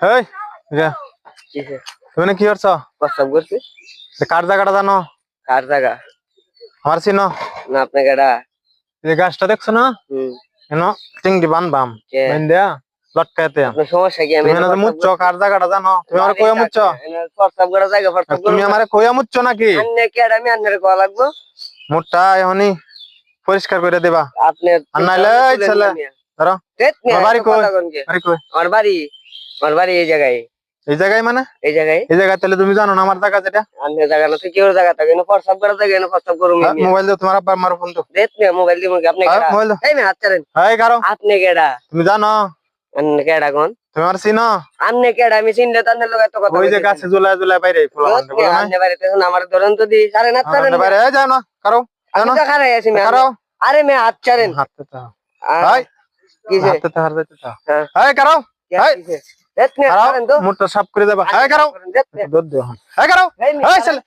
এই ইয়া তুমি কি করছো? প্রস্তাব করছি। কার জায়গাটা জানো? কার জায়গা? আমার চিনো না আপনি কেডা? এই গাছটা দেখছো না? এনো চিংড়ি বানবাম দেয়া লটকাতে। আপনার সমস্যা কি? আমি তুমি না মুচ্ছো কার জায়গাটা জানো? তুমি আমার কইয়া মুচ্ছো? প্রস্তাব করা জায়গা প্রস্তাব তুমি আমারে কইয়া মুচ্ছো নাকি? আন্নে কেডা? আমি আন্নের কোয়া লাগবো। মোটটা এখনই পরিষ্কার করে দেবা। আপনি আর নাইলে এই ছেলে ধরো আমার বাড়ি কই? বাড়ি কই? আমার বাড়ি এই জায়গায়। এই জায়গায় মানে? এই জায়গায়। এই জায়গায় তাহলে তুমি জানো না আমার জায়গা যেটা? আন্নের জায়গা না, তুই কেউ জায়গা থাকে না, প্রস্তাব করা জায়গা না, প্রস্তাব করুন। মোবাইল দাও, তোমার আব্বা আমার ফোন দাও। দেখ না মোবাইল দিমু কি? আপনি কেডা? মোবাইল দাও। এই মে হাত ছাড়েন। এই কারো আপনি কেডা? তুমি জানো? আন্নে কেডা কোন? তুমি আমার চিনো? আন্নে কেডা? আমি চিনলে তো আন্নের লগে এত কথা ওই যে গাছে ঝুলায় ঝুলায় বাইরে ফুলা মানতে বলো না? আন্নে বাড়িতে এখন আমার ধরেন তো দি সাড়ে না ছাড়েন বাইরে যাও না কারো আমি তো খারাই আছি মে। কারো আরে মে হাত ছাড়েন। হাততে তো এই কিসে? হাততে তো হার যাইতে তো এই কারো এই কিসে? দেখ না ছাড়েন তো। মুটটা সাফ করে দেবা এই কারো দুধ দাও এই কারো এই চল